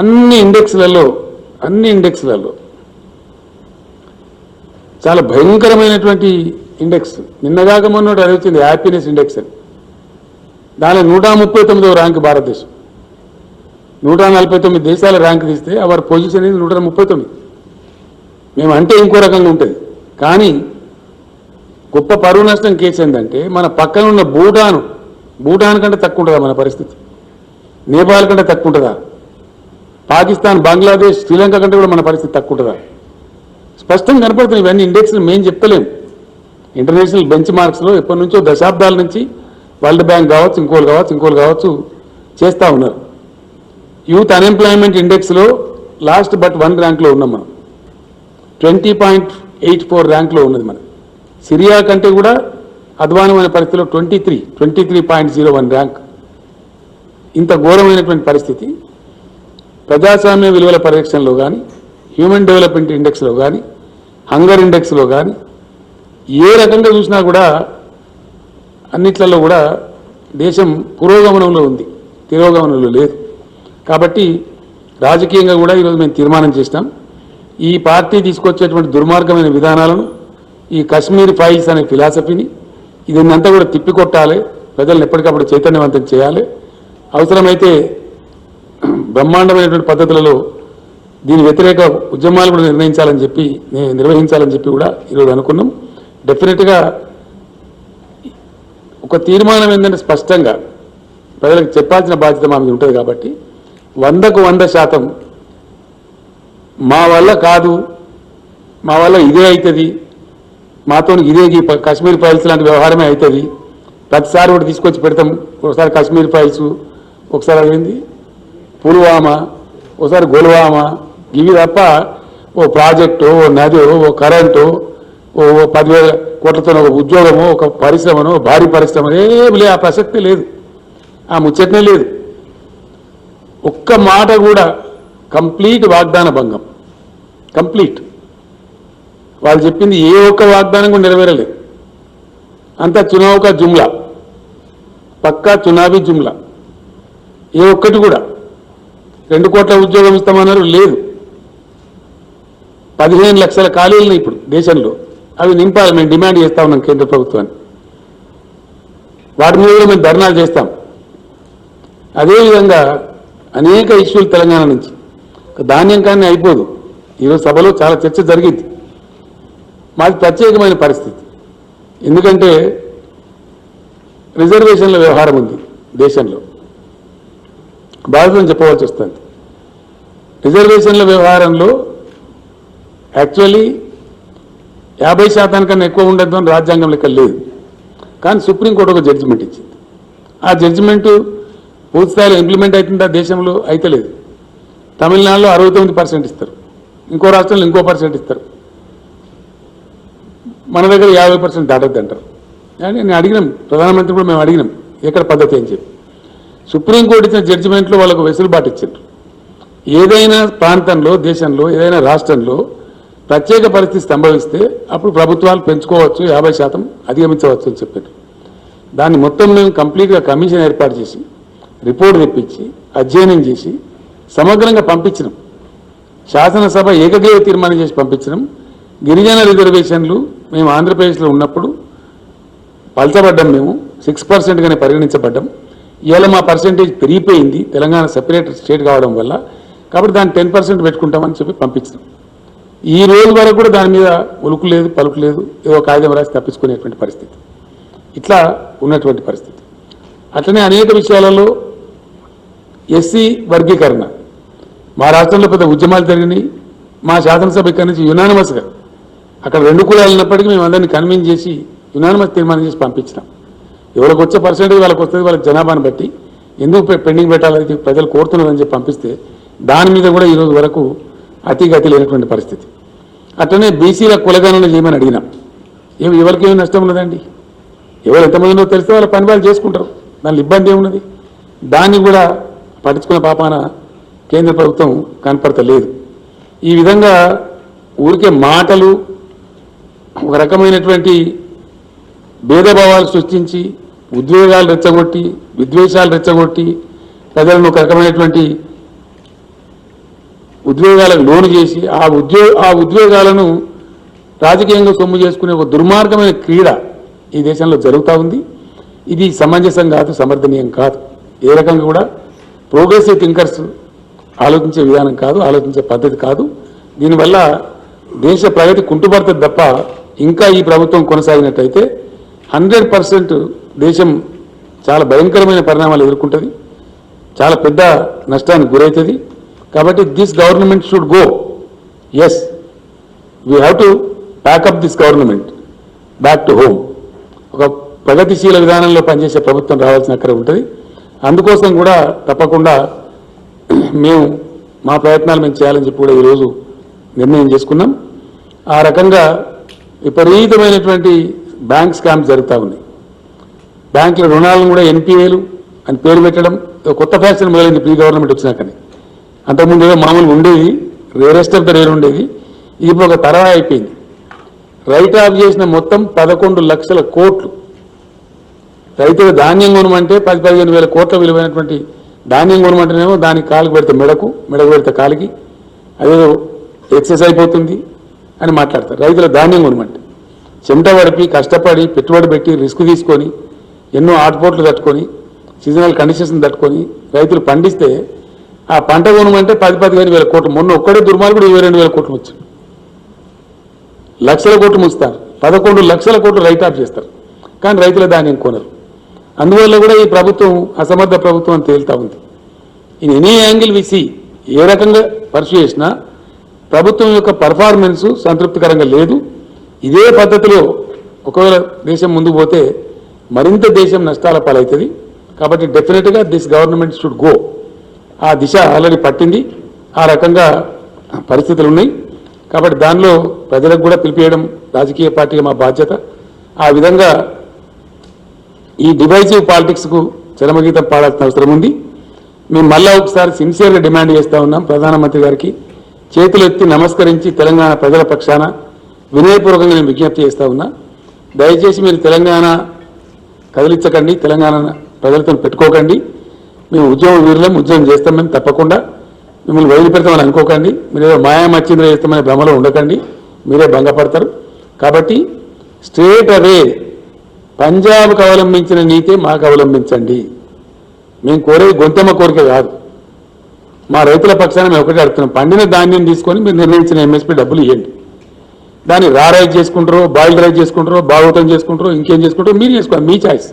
అన్ని ఇండెక్స్లలో చాలా భయంకరమైనటువంటి ఇండెక్స్. నిన్నగాక మొన్నటి అది వచ్చింది హ్యాపీనెస్ ఇండెక్స్ అని. దాని 139వ ర్యాంక్ భారతదేశం. 149 దేశాల ర్యాంక్ తీస్తే అవర్ పొజిషన్ ఇది 139. మేము అంటే ఇంకో రకంగా ఉంటుంది. కానీ గొప్ప పరువు నష్టం కేసు ఏంటంటే మన పక్కన ఉన్న భూటాన్ కంటే తక్కువ ఉంటుందా మన పరిస్థితి? నేపాల్ కంటే తక్కువ ఉంటుందా? పాకిస్తాన్, బంగ్లాదేశ్, శ్రీలంక కంటే కూడా మన పరిస్థితి తక్కువ ఉంటుందా? స్పష్టంగా కనపడుతుంది. ఇవన్నీ ఇండెక్స్లు మేము చెప్తలేము. ఇంటర్నేషనల్ బెంచ్ మార్క్స్లో ఎప్పటి నుంచో దశాబ్దాల నుంచి వరల్డ్ బ్యాంక్ కావచ్చు, ఇంకోలు కావచ్చు చేస్తూ ఉన్నారు. యూత్ అన్ఎంప్లాయ్మెంట్ ఇండెక్స్లో లాస్ట్ బట్ 1 ర్యాంక్లో ఉన్నాం మనం. 20.84 ర్యాంక్లో ఉన్నది మనం. సిరియా కంటే కూడా అధ్వానమైన పరిస్థితిలో 23.01 ర్యాంక్. ఇంత ఘోరమైనటువంటి పరిస్థితి ప్రజాస్వామ్య విలువల పరిరక్షణలో కానీ, హ్యూమన్ డెవలప్మెంట్ ఇండెక్స్లో కానీ, హంగర్ ఇండెక్స్లో కానీ ఏ రకంగా చూసినా కూడా అన్నిట్లలో కూడా దేశం పురోగమనంలో ఉంది, తిరోగమనంలో లేదు. కాబట్టి రాజకీయంగా కూడా ఈరోజు మేము తీర్మానం చేసినాం, ఈ పార్టీ తీసుకొచ్చేటువంటి దుర్మార్గమైన విధానాలను, ఈ కశ్మీర్ ఫైల్స్ అనే ఫిలాసఫీని ఇదంతా కూడా తిప్పికొట్టాలి, ప్రజలను ఎప్పటికప్పుడు చైతన్యవంతం చేయాలి. అవసరమైతే బ్రహ్మాండమైనటువంటి పద్ధతులలో దీని వ్యతిరేక ఉద్యమాలు కూడా నిర్వహించాలని చెప్పి కూడా ఈరోజు అనుకున్నాం. డెఫినెట్గా ఒక తీర్మానం ఏంటంటే స్పష్టంగా ప్రజలకు చెప్పాల్సిన బాధ్యత మా మీద ఉంటుంది కాబట్టి 100కు 100% మా వల్ల కాదు, మా వల్ల ఇదే అవుతుంది, మాతో ఇదే కాశ్మీర్ ఫైల్స్ లాంటి వ్యవహారమే అవుతుంది, ప్రతిసారి ఒకటి తీసుకొచ్చి పెడతాం, ఒకసారి కాశ్మీర్ ఫైల్స్, ఒకసారి అదేంది పుల్వామా, ఒకసారి గోల్వామా, ఇవి తప్ప ఓ ప్రాజెక్టు, ఓ నది, ఓ కరెంటు, ఓ 10,000 కోట్లతో ఒక ఉద్యోగము, ఒక పరిశ్రమను, భారీ పరిశ్రమ ఏమి లేదు. ఆ ప్రసక్తి లేదు, ఆ ముచ్చటనే లేదు. ఒక్క మాట కూడా కంప్లీట్ వాగ్దాన భంగం, కంప్లీట్. వాళ్ళు చెప్పింది ఏ ఒక్క వాగ్దానం కూడా నెరవేరలేదు. అంతా చునావుకా జుమ్లా, పక్కా చునాబీ జుమ్లా. ఏ ఒక్కటి కూడా 2 కోట్ల ఉద్యోగం ఇస్తామన్నారు, లేదు. 15 లక్షల ఖాళీలు ఇప్పుడు దేశంలో, అవి నింపాలి. మేము డిమాండ్ చేస్తా ఉన్నాం కేంద్ర ప్రభుత్వాన్ని. వాటి మీద కూడా మేము ధర్నాలు చేస్తాం. అదేవిధంగా అనేక ఇష్యూలు తెలంగాణ నుంచి. ధాన్యం కానీ అయిపోదు. ఈరోజు సభలో చాలా చర్చ జరిగింది. మాది ప్రత్యేకమైన పరిస్థితి, ఎందుకంటే రిజర్వేషన్ల వ్యవహారం ఉంది దేశంలో. బాధ్యతను చెప్పవలసి వస్తుంది. రిజర్వేషన్ల వ్యవహారంలో యాక్చువల్లీ 50% కన్నా ఎక్కువ ఉండద్దు అని రాజ్యాంగం లెక్క లేదు. కానీ సుప్రీంకోర్టు ఒక జడ్జిమెంట్ ఇచ్చింది. ఆ జడ్జిమెంటు పూర్తి స్థాయిలో ఇంప్లిమెంట్ అవుతుందా దేశంలో? అయితే లేదు. తమిళనాడులో 69% ఇస్తారు, ఇంకో రాష్ట్రంలో ఇంకో % ఇస్తారు, మన దగ్గర 50% దాటద్దు అంటారు. కానీ నేను అడిగినాం, ప్రధానమంత్రి కూడా మేము అడిగినాం ఎక్కడ పద్ధతి అని చెప్పి. సుప్రీంకోర్టు ఇచ్చిన జడ్జిమెంట్లో వాళ్ళకు వెసులుబాటు ఇచ్చారు. ఏదైనా ప్రాంతంలో, దేశంలో, ఏదైనా రాష్ట్రంలో ప్రత్యేక పరిస్థితి సంభవిస్తే అప్పుడు ప్రభుత్వాలు పెంచుకోవచ్చు, 50% అధిగమించవచ్చు అని చెప్పారు. దాన్ని మొత్తం మేము కంప్లీట్గా కమిషన్ ఏర్పాటు చేసి రిపోర్ట్ తెప్పించి అధ్యయనం చేసి సమగ్రంగా పంపించినాం. శాసనసభ ఏకగ్రీవ తీర్మానం చేసి పంపించినాం. గిరిజన రిజర్వేషన్లు మేము ఆంధ్రప్రదేశ్లో ఉన్నప్పుడు పలచబడ్డాం, మేము 6%గానే పరిగణించబడ్డాం. ఇవాళ మా పర్సెంటేజ్ పెరిగిపోయింది తెలంగాణ సెపరేట్ స్టేట్ కావడం వల్ల. కాబట్టి దాన్ని 10% పెట్టుకుంటామని చెప్పి పంపించినాం. ఈ రోజు వరకు కూడా దాని మీద ఉలుకు లేదు, పలుకు లేదు, ఏదో కాగితం రాసి తప్పించుకునేటువంటి పరిస్థితి. ఇట్లా ఉన్నటువంటి పరిస్థితి. అట్లనే అనేక విషయాలలో ఎస్సీ వర్గీకరణ మా రాష్ట్రంలో పెద్ద ఉద్యమాలు జరిగినాయి. మా శాసనసభ ఇక్కడి నుంచి యునానిమస్గా, అక్కడ 2 కులాలు ఉన్నప్పటికీ మేము అందరినీ కన్విన్స్ చేసి యునానిమస్ తీర్మానం చేసి పంపించినాం. ఎవరికి వచ్చే పర్సెంటేజ్ వాళ్ళకి వస్తుంది, వాళ్ళ జనాభాను బట్టి ఎందుకు పెండింగ్ పెట్టాలని ప్రజలు కోరుతున్నారని చెప్పి పంపిస్తే దాని మీద కూడా ఈరోజు వరకు అతిగతి లేనటువంటి పరిస్థితి. అట్లనే బీసీల కులగణన చేయమని అడిగినాం. ఎవరికి ఏమి నష్టం ఉన్నదండి? ఎవరు ఎంతమంది ఉన్నదో తెలిస్తే వాళ్ళ పని వాళ్ళు చేసుకుంటారు, దాని ఇబ్బంది ఏమున్నది? దాన్ని కూడా పట్టించుకున్న పాపాన కేంద్ర ప్రభుత్వం కనపడతలేదు. ఈ విధంగా ఊరికే మాటలు, ఒక రకమైనటువంటి భేదభావాలు సృష్టించి, ఉద్వేగాలు రెచ్చగొట్టి, విద్వేషాలు రెచ్చగొట్టి, ప్రజలను ఒక రకమైనటువంటి ఉద్వేగాలకు లోను చేసి ఆ ఉద్వేగాలను రాజకీయంగా సొమ్ము చేసుకునే ఒక దుర్మార్గమైన క్రీడ ఈ దేశంలో జరుగుతూ ఉంది. ఇది సమంజసం కాదు, సమర్థనీయం కాదు. ఏ రకంగా కూడా ప్రోగ్రెసివ్ థింకర్స్ ఆలోచించే విధానం కాదు, ఆలోచించే పద్ధతి కాదు. దీనివల్ల దేశ ప్రగతి కుంటుపడుతుంది తప్ప ఇంకా ఈ ప్రభుత్వం కొనసాగినట్టయితే 100% దేశం చాలా భయంకరమైన పరిణామాలు ఎదుర్కొంటుంది, చాలా పెద్ద నష్టానికి గురవుతుంది. కాబట్టి this government should go. Yes, we have to pack up this government back to home. ఒక ప్రగతిశీల విధానంలో పనిచేసే ప్రభుత్వం రావాల్సిన అక్కడ ఉంటుంది. అందుకోసం కూడా తప్పకుండా మేము మా ప్రయత్నాలు మేము చేయాలని చెప్పి కూడా ఈరోజు నిర్ణయం చేసుకున్నాం. ఆ రకంగా విపరీతమైనటువంటి బ్యాంక్ స్కామ్స్ జరుగుతూ ఉన్నాయి. బ్యాంకుల రుణాలను కూడా ఎన్పిఏలు అని పేరు పెట్టడం కొత్త ఫ్యాషన్ మొదలైంది ప్రీ గవర్నమెంట్ వచ్చినాకని. అంతకుముందు ఏదో మామూలుగా ఉండేది, రేరెస్ట్ ఆఫ్ ద రేర్ ఉండేది. ఇది ఇప్పుడు ఒక తరహా అయిపోయింది. రైట్ ఆఫ్ చేసిన మొత్తం 11 లక్షల కోట్లు. రైతులు ధాన్యం కొనమంటే 10-15 వేల కోట్ల విలువైనటువంటి ధాన్యం కొనమంటేనేమో దానికి కాలుకి పెడితే మెడకు పెడితే కాలికి అదేదో ఎక్సెస్ అయిపోతుంది అని మాట్లాడతారు. రైతుల ధాన్యం కొనమంటే చెమట పడిపి కష్టపడి పెట్టుబడి పెట్టి రిస్క్ తీసుకొని ఎన్నో ఆటుపోట్లు తట్టుకొని సీజనల్ కండిషన్స్ తట్టుకొని రైతులు పండిస్తే ఆ పంట కొనమంటే 10-15 వేల కోట్లు. మొన్న ఒక్కడే దుర్మార్గుడు 22 వేల కోట్లు వచ్చాడు. లక్షల కోట్లు ముంచుతారు, 11 లక్షల కోట్లు రైట్ ఆఫ్ చేస్తారు. కానీ రైతుల ధాన్యం కొనరు. అందువల్ల కూడా ఈ ప్రభుత్వం అసమర్థ ప్రభుత్వం అని తేలుతా ఉంది. ఇన్ ఎనీ యాంగిల్ విసి ఏ రకంగా పర్సూ చేసినా ప్రభుత్వం యొక్క పర్ఫార్మెన్స్ సంతృప్తికరంగా లేదు. ఇదే పద్ధతిలో ఒకవేళ దేశం ముందుకు పోతే మరింత దేశం నష్టాల పాలవుతుంది. కాబట్టి డెఫినెట్గా దిస్ గవర్నమెంట్ షుడ్ గో. ఆ దిశ ఆల్రెడీ పట్టింది. ఆ రకంగా పరిస్థితులు ఉన్నాయి. కాబట్టి దానిలో ప్రజలకు కూడా పిలిపియడం రాజకీయ పార్టీగా మా బాధ్యత. ఆ విధంగా ఈ డివైజివ్ పాలిటిక్స్కు చరమగీతం పాడాల్సిన అవసరం ఉంది. మేము మళ్ళా ఒకసారి సిన్సియర్గా డిమాండ్ చేస్తూ ఉన్నాం ప్రధానమంత్రి గారికి. చేతులు ఎత్తి నమస్కరించి తెలంగాణ ప్రజల పక్షాన వినయపూర్వకంగా నేను విజ్ఞప్తి చేస్తూ ఉన్నా. దయచేసి మీరు తెలంగాణ కదిలించకండి, తెలంగాణ ప్రజలతో పెట్టుకోకండి. మేము ఉద్యమ వీరులం, ఉద్యమం చేస్తాం. మేము తప్పకుండా మిమ్మల్ని వదిలిపెడతామని అనుకోకండి. మీరు ఏదో మాయామచ్చింద్ర చేస్తామనే భ్రమలో ఉండకండి, మీరే భంగపడతారు. కాబట్టి స్ట్రేట్ అవే పంజాబ్కు అవలంబించిన నీతే మాకు అవలంబించండి. మేము కోరేది గొంతెమ్మ కోరిక కాదు. మా రైతుల పక్షాన మేము ఒకటే అడుగుతున్నాం, పండిన ధాన్యం తీసుకొని మీరు నిర్ణయించిన ఎంఎస్పీ డబ్బులు ఇవ్వండి. దాన్ని రైజ్ చేసుకుంటారో, బాయిల్ రైజ్ చేసుకుంటారో, బాగోతం చేసుకుంటారో, ఇంకేం చేసుకుంటారో మీరు చేసుకోండి, మీ ఛాయిస్.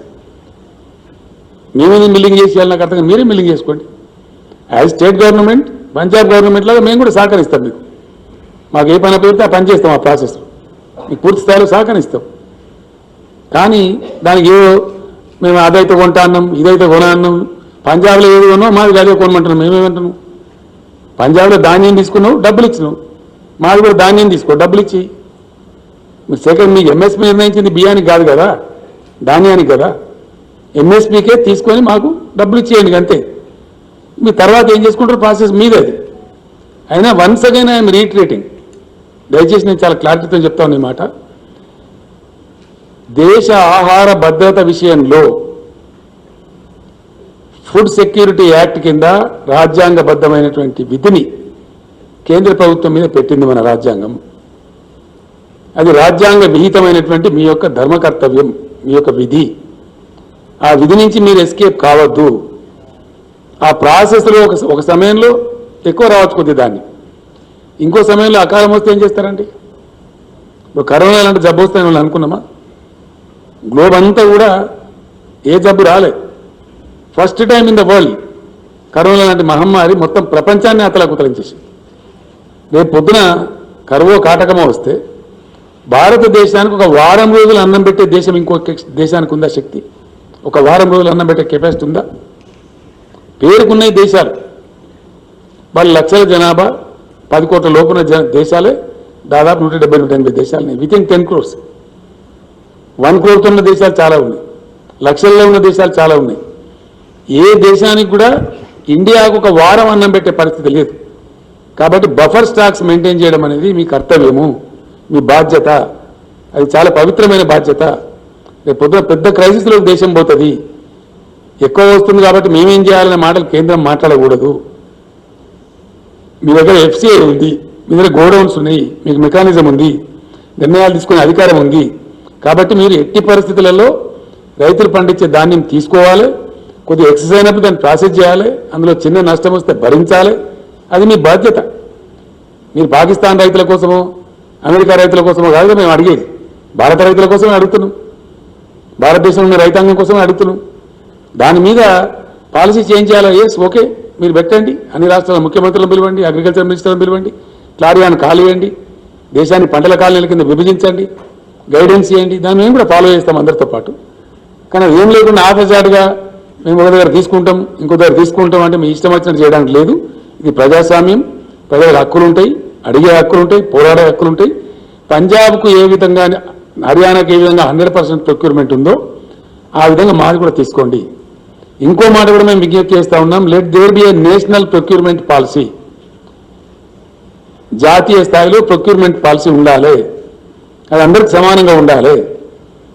మేమేది మిల్లింగ్ చేసి నాకు అర్థం, మీరే మిల్లింగ్ చేసుకోండి. As state government, Punjab government లాగా మేము కూడా సహకరిస్తాం. మీకు మాకు ఏ పని పెడితే ఆ పని చేస్తాం. ఆ ప్రాసెస్ మీకు పూర్తి స్థాయిలో సహకరిస్తాం. కానీ దానికి ఏదో మేము అదైతే కొంటా అన్నాం, ఇదైతే కొన అన్నాం. పంజాబ్లో ఏది కొన్నావు మాది అదే కొనమంటున్నాం. మేమేమంటున్నాం, పంజాబ్లో ధాన్యం తీసుకున్నావు, డబ్బులు ఇచ్చినావు, మాది కూడా ధాన్యం తీసుకో, డబ్బులు ఇచ్చి. మీరు సెకండ్ మీకు ఎంఎస్పీ నిర్ణయించింది బియ్యానికి కాదు కదా, ధాన్యానికి కదా. ఎంఎస్పీకే తీసుకొని మాకు డబ్బులు ఇచ్చేయండి అంతే. మీ తర్వాత ఏం చేసుకుంటారు ప్రాసెస్ మీదే. అది అయినా వన్స్ అగైన్ ఐఎమ్ రీట్రేటింగ్, దయచేసి నేను చాలా క్లారిటీతో చెప్తాను ఈ మాట. దేశ ఆహార భద్రత విషయంలో ఫుడ్ సెక్యూరిటీ యాక్ట్ కింద రాజ్యాంగబద్ధమైనటువంటి విధిని కేంద్ర ప్రభుత్వం మీద పెట్టింది మన రాజ్యాంగం. అది రాజ్యాంగ విహితమైనటువంటి మీ యొక్క ధర్మ కర్తవ్యం, మీ యొక్క విధి. ఆ విధి నుంచి మీరు ఎస్కేప్ కావద్దు. ఆ ప్రాసెస్లో ఒక సమయంలో ఎక్కువ రావచ్చు కొద్ది దాన్ని, ఇంకో సమయంలో అకాలం వస్తే ఏం చేస్తారండి? ఇప్పుడు కరోనా లాంటి జబ్బు వస్తాయని వాళ్ళు అనుకున్నామా? గ్లోబ్ అంతా కూడా ఏ జబ్బు రాలేదు. First time in the world corona లాంటి మహమ్మారి మొత్తం ప్రపంచాన్ని అతలాకుతలించేసింది. రేపు పొద్దున కరువో కాటకమో వస్తే భారతదేశానికి ఒక వారం రోజులు అన్నం పెట్టే దేశం ఇంకో దేశానికి ఉందా శక్తి? ఒక వారం రోజులు అన్నం పెట్టే కెపాసిటీ ఉందా? పేరుకున్న దేశాలు, వాళ్ళ లక్షల జనాభా 10 కోట్ల లోపున దేశాలే దాదాపు 170-180 దేశాలని వితిన్ 10 crores. 1 crore ఉన్న దేశాలు చాలా ఉన్నాయి, లక్షల్లో ఉన్న దేశాలు చాలా ఉన్నాయి. ఏ దేశానికి కూడా ఇండియాకు ఒక వారం అన్నం పెట్టే పరిస్థితి లేదు. కాబట్టి బఫర్ స్టాక్స్ మెయింటైన్ చేయడం అనేది మీ కర్తవ్యము, మీ బాధ్యత. అది చాలా పవిత్రమైన బాధ్యత. రేపు పొద్దున పెద్ద క్రైసిస్లో దేశం పోతుంది. ఎక్కువ వస్తుంది కాబట్టి మేమేం చేయాలనే మాటలు కేంద్రం మాట్లాడకూడదు. మీ దగ్గర ఎఫ్సిఐ ఉంది, మీ దగ్గర గోడౌన్స్ ఉన్నాయి, మీకు మెకానిజం ఉంది, నిర్ణయాలు తీసుకునే అధికారం ఉంది. కాబట్టి మీరు ఎట్టి పరిస్థితులలో రైతులు పండించే ధాన్యం తీసుకోవాలి, కొద్దిగా ఎక్సెస్ అయినప్పుడు దాన్ని ప్రాసెస్ చేయాలి, అందులో చిన్న నష్టం వస్తే భరించాలి. అది మీ బాధ్యత. మీరు పాకిస్తాన్ రైతుల కోసమో అమెరికా రైతుల కోసమో కాదు మేము అడిగేది, భారత రైతుల కోసమే అడుగుతున్నాం, భారతదేశంలో ఉన్న రైతాంగం కోసమే అడుగుతున్నాం. దాని మీద పాలసీ చేంజ్ చేయాలో ఎస్ ఓకే, మీరు పెట్టండి. అన్ని రాష్ట్రాల ముఖ్యమంత్రులను పిలవండి, అగ్రికల్చర్ మినిస్టర్లను పిలవండి, క్లారియాను కాలివేయండి, దేశాన్ని పంటల కాలనీల కింద విభజించండి, గైడెన్స్ చేయండి. దాన్ని మేము కూడా ఫాలో చేస్తాం అందరితో పాటు. కానీ ఏం లేకుండా ఆఫజాడ్గా మేము ఒక దగ్గర తీసుకుంటాం, ఇంకో దగ్గర తీసుకుంటాం అంటే మీ ఇష్టం వచ్చినట్టు చేయడానికి లేదు. ఇది ప్రజాస్వామ్యం, ప్రజలకు హక్కులు ఉంటాయి, అడిగే హక్కులు ఉంటాయి, పోరాడే హక్కులు ఉంటాయి. పంజాబ్కు ఏ విధంగా, హర్యానాకు ఏ విధంగా 100% ప్రొక్యూర్మెంట్ ఉందో ఆ విధంగా మాది కూడా తీసుకోండి. ఇంకో మాట కూడా మేము విజ్ఞప్తి చేస్తూ ఉన్నాం, let there be a national procurement policy. జాతీయ స్థాయిలో ప్రొక్యూర్మెంట్ పాలసీ ఉండాలి. అది అందరికి సమానంగా ఉండాలి,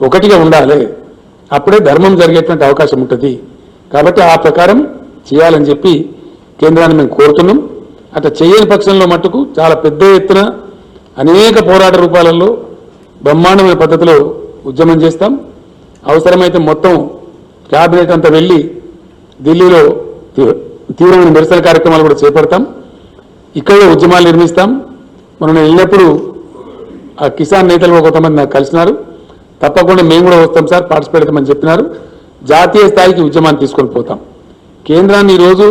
ఒకటిగా ఉండాలి. అప్పుడే ధర్మం జరిగేటువంటి అవకాశం ఉంటుంది. కాబట్టి ఆ ప్రకారం చేయాలని చెప్పి కేంద్రాన్ని మేము కోరుతున్నాం. అట్లా చేయని పక్షంలో మట్టుకు చాలా పెద్ద ఎత్తున అనేక పోరాట రూపాలలో బ్రహ్మాండమైన పద్ధతిలో ఉద్యమం చేస్తాం. అవసరమైతే మొత్తం క్యాబినెట్ అంతా వెళ్ళి ఢిల్లీలో తీవ్రమైన నిరసన కార్యక్రమాలు కూడా చేపడతాం. ఇక్కడే ఉద్యమాలు నిర్మిస్తాం. మనం వెళ్ళినప్పుడు ఆ కిసాన్ నేతలు కొంతమంది నాకు కలిసినారు. తప్పకుండా మేము కూడా వస్తాం సార్, పార్టిసిపేట్ అవుతామని చెప్పినారు. జాతీయ స్థాయికి ఉద్యమాన్ని తీసుకొని పోతాం. కేంద్రాన్ని ఈరోజు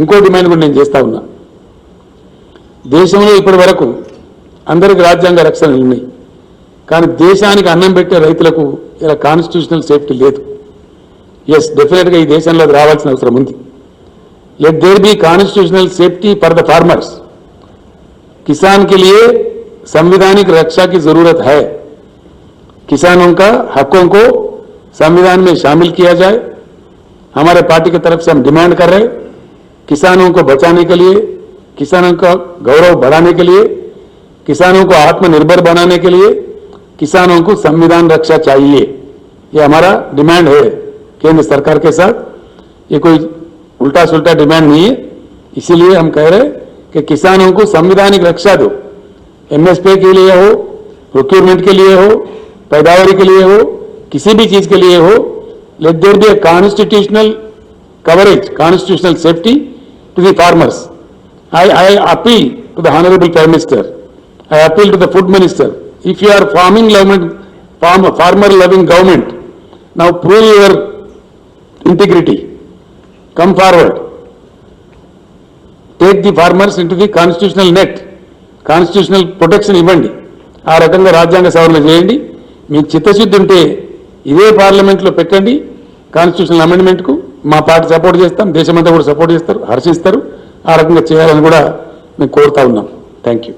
ఇంకో డిమాండ్ కూడా నేను చేస్తా ఉన్నా. దేశంలో ఇప్పటి వరకు అందరికి రాజ్యాంగ రక్షణలు ఉన్నాయి, కానీ దేశానికి అన్నం పెట్టే రైతులకు ఇలా కాన్స్టిట్యూషనల్ సేఫ్టీ లేదు. ఎస్, డెఫినెట్గా ఈ దేశంలో అది రావాల్సిన అవసరం ఉంది. Let there be constitutional safety for the farmers. किसान के लिए संवैधानिक रक्षा की जरूरत है. किसानों का हकों को संविधान में शामिल किया जाए. हमारे पार्टी की तरफ से हम डिमांड कर रहे हैं, किसानों को बचाने के लिए, किसानों का गौरव बढ़ाने के लिए, किसानों को आत्मनिर्भर बनाने के लिए किसानों को संविधान रक्षा चाहिए. ये हमारा डिमांड है केंद्र सरकार के साथ. ये कोई उल्टा सुल्टा डिमांड नहीं है. इसीलिए हम कह रहे हैं कि किसानों को संवैधानिक रक्षा दो. एमएसपी के लिए हो, प्रोक्योरमेंट के लिए हो, पैदावारी के लिए हो, किसी भी चीज के लिए हो, let there be a constitutional coverage, constitutional safety to the farmers. I appeal to the Honorable Prime Minister. I appeal to the Food Minister. If you are farmer loving government, now prove your integrity. Come forward. Take the farmers into the constitutional net. Constitutional protection ఇవ్వండి. ఆ రకంగా రాజ్యాంగ సవరణ చేయండి. మీకు చిత్తశుద్ధి ఉంటే ఇదే పార్లమెంట్లో పెట్టండి కాన్స్టిట్యూషనల్ అమెండ్మెంట్కు. మా పార్టీ సపోర్ట్ చేస్తాం, దేశమంతా కూడా సపోర్ట్ చేస్తారు, హర్షిస్తారు. ఆ రకంగా చేయాలని కూడా మేము కోరుతా ఉన్నాం. Thank you.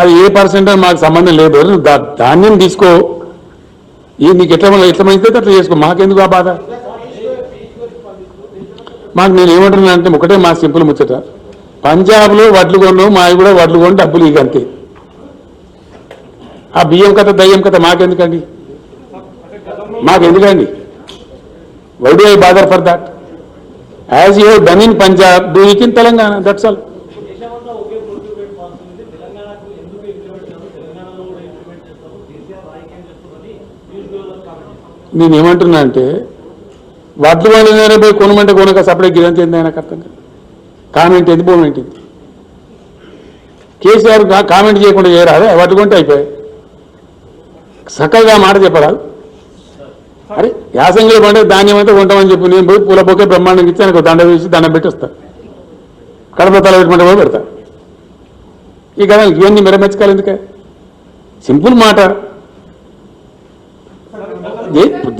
అది ఏ పర్సెంట్ మాకు సంబంధం లేదు. ధాన్యం తీసుకో, ఈ నీకు ఎట్లా మంచితే అట్లా చేసుకో, మాకెందుకు ఆ బాధ. మాకు నేను ఏమంటున్నా అంటే ఒకటే మా సింపుల్ ముచ్చట, పంజాబ్లో వడ్లు కొన్నావు, మావి కూడా వడ్లు కొని డబ్బులు ఇక అంతే. ఆ బియ్యం కథ దయ్యం కథ మాకెందుకండి, మాకెందుకండి. Why do I bother for that? As you have done in Punjab, do it in Telangana, that's all. నేనేమంటున్నా అంటే వడ్లు వాళ్ళ పోయి కొనమంటే కొనక సపరేట్ గిరంత ఏంది ఆయనకు అర్థం కాదు. కామెంట్ ఏంది, మూమెంట్ ఏంది. కేసీఆర్ కామెంట్ చేయకుండా చేయరాదు, వడ్లు కొంటే అయిపోయాయి. చక్కగా మాట చెప్పరాదు. అరే యాసంగిలో పండే ధాన్యం అయితే కొంటామని చెప్పి నేను పోయి పూల బొకే బ్రహ్మాండంగా ఇచ్చి ఆయనకు దండ వేసి దండం పెట్టి వస్తా, కడప తల పెట్టుకుంటే పోయి పెడతా. ఈ కదా ఇవన్నీ మెరమెచ్చకాలి ఎందుకే, సింపుల్ మాట.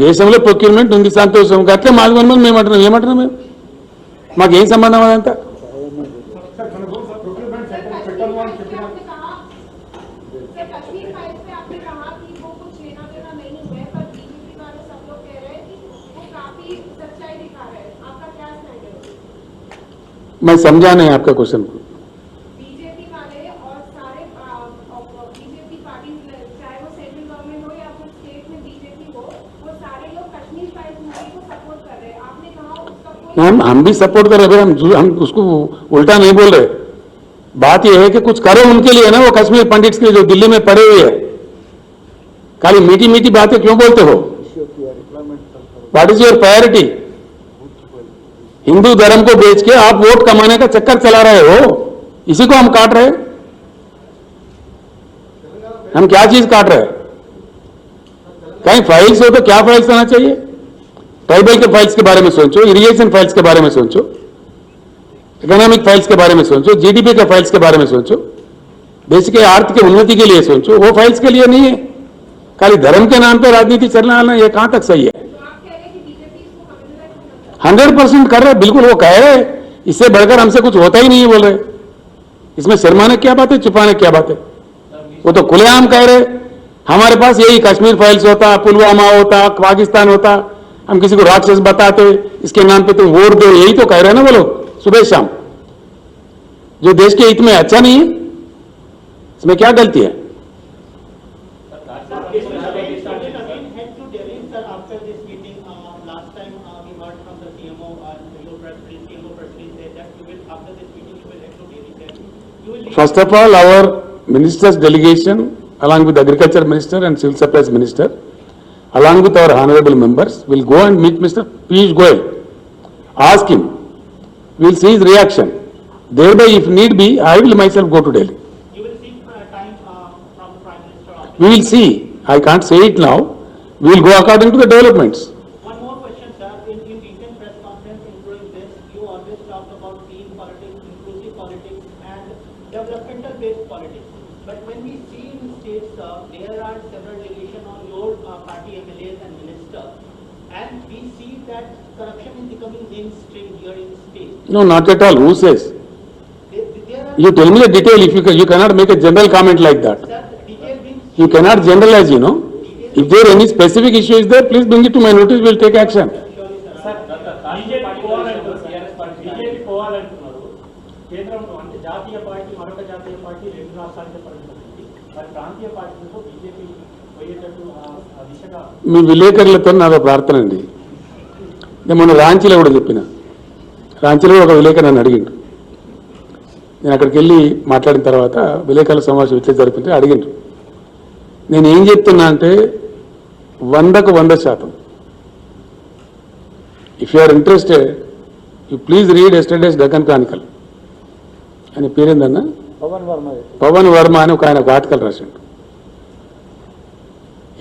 దేశంలో ప్రొక్యూర్మెంట్ ఉంది, సంతోషం. అట్లే మాది కొనమని మేము అంటున్నాం. ఏమంటున్నాం మేము? మాకేం సంబంధం అదంతా? मैं समझा नहीं आपका क्वेश्चन को. बीजेपी वाले और सारे बीजेपी पार्टी, चाहे वो सेंट्रल गवर्नमेंट हो या फिर स्टेट में बीजेपी हो, वो सारे लोग कश्मीर फाइल्स मूवी को सपोर्ट कर रहे हैं. आपने कहा उसका कोई, हम भी सपोर्ट कर रहे हैं, हम उसको उल्टा नहीं बोल रहे. बात यह है कि कुछ करो उनके लिए ना, वो कश्मीर पंडित्स के जो दिल्ली में पड़े हुए हैं. खाली मीठी मीठी बातें क्यों बोलते हो? What is your priority? Hindu धर्म को बेच के आप वोट कमाने का चक्कर चला रहे हो, इसी को हम काट रहे हैं. हम क्या चीज काट रहे हैं? कहीं फाइल्स हो तो क्या फाइल्स आना चाहिए? ट्राइबल के फाइल्स के बारे में सोचो, इरिगेशन फाइल्स के बारे में सोचो, इकोनॉमिक फाइल्स के बारे में सोचो, जीडीपी के फाइल्स के बारे में सोचो, देश के आर्थिक उन्नति के लिए सोचो. वो फाइल्स के लिए नहीं है. खाली धर्म के नाम पे राजनीति चलना, ये कहां तक सही है? 100% कर रहे, बिल्कुल वो कह रहे. इससे बढ़कर हमसे कुछ होता ही नहीं है बोल रहे. इसमें शर्माने क्या बात है, छुपाने क्या बात है? वो तो खुलेआम कह रहे. हमारे पास यही कश्मीर फाइल्स होता, पुलवामा होता, पाकिस्तान होता, हम किसी को राक्षस बताते, इसके नाम पे तुम वोट दो, यही तो कह रहे हैं ना वो लोग सुबह शाम. जो देश के हित में अच्छा नहीं है, इसमें क्या गलती है? First of all, our minister's delegation, along with the Agriculture Minister and Civil Supplies Minister, along with our honorable members, will go and meet Mr. Piyush Goyal. Ask him. We will see his reaction. Thereby, if need be, I will myself go to Delhi. You will seek time from the Prime Minister. We will see. I can't say it now. We will go according to the developments. One more question, sir. In recent press conference, including this, you always talked about clean politics, inclusive politics, and developmental-based politics. But when we see in states, there are several delegations on your party MLAs and ministers, and we see that corruption is becoming mainstream here in states. No, not at all. Who says? There are, You tell me the detail. If you cannot make a general comment like that. sir, detail being You cannot generalize, you know. If there any specific issue is there, please bring it to my notice. We'll take action. BJP పోవాలంటున్నారు కేంద్రంలో అంటే జాతీయ party మరొక జాతీయ party రెండు రాష్ట్రాలకే పరిమితమైంది మరి ప్రాంతీయ పార్టీలతో బీజేపీ పోయేటట్టు ఆ దిశగా మీ విలేకరులతో నాదో ప్రార్థన అండి. నేను మొన్న రాంచీలో కూడా చెప్పిన. రాంచీలో ఒక విలేకరు నన్ను అడిగిండు. నేను అక్కడికి వెళ్ళి మాట్లాడిన తర్వాత విలేకరుల సమావేశం ఇట్లా జరిపింటే అడిగిండ్రు. నేను ఏం చెప్తున్నా అంటే 100కు 100%. If you are interested you please read yesterday's Deccan Chronicle అని పేరేందన్నా పవన్ వర్మ అని ఒక ఆయన ఒక ఆర్టికల్ రాసిండు.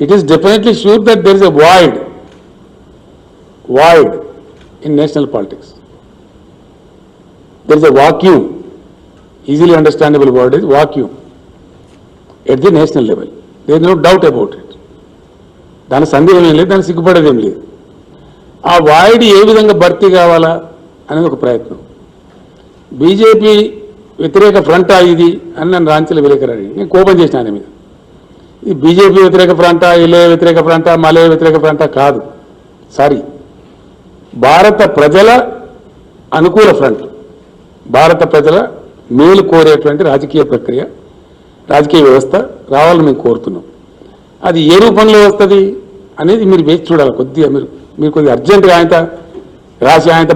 It is definitely sure that there is a void in national politics. There is a vacuum, easily understandable word is vacuum at the national level. There is no doubt about it. దాని సందేహం ఏం లేదు, దాని సిగ్గుపడేది ఏం లేదు. ఆ void ఏ విధంగా భర్తీ కావాలా అనేది ఒక ప్రయత్నం. బీజేపీ వ్యతిరేక ఫ్రంటా ఇది అని నన్ను రాంచీలో విలేకరాడు. నేను కోపం చేసిన ఆయన మీద. ఇది బీజేపీ వ్యతిరేక ఫ్రంటా, ఇలే వ్యతిరేక ఫ్రంటా, మలే వ్యతిరేక ఫ్రంటా కాదు. సారీ, భారత ప్రజల అనుకూల ఫ్రంట్, భారత ప్రజల మేలు కోరేటువంటి రాజకీయ ప్రక్రియ, రాజకీయ వ్యవస్థ రావాలని మేము కోరుతున్నాం. అది ఏ రూపంలో వస్తుంది అనేది మీరు వేచి చూడాలి. కొద్దిగా మీరు కొద్దిగా అర్జెంటుగా ఆయన రాసి ఆయన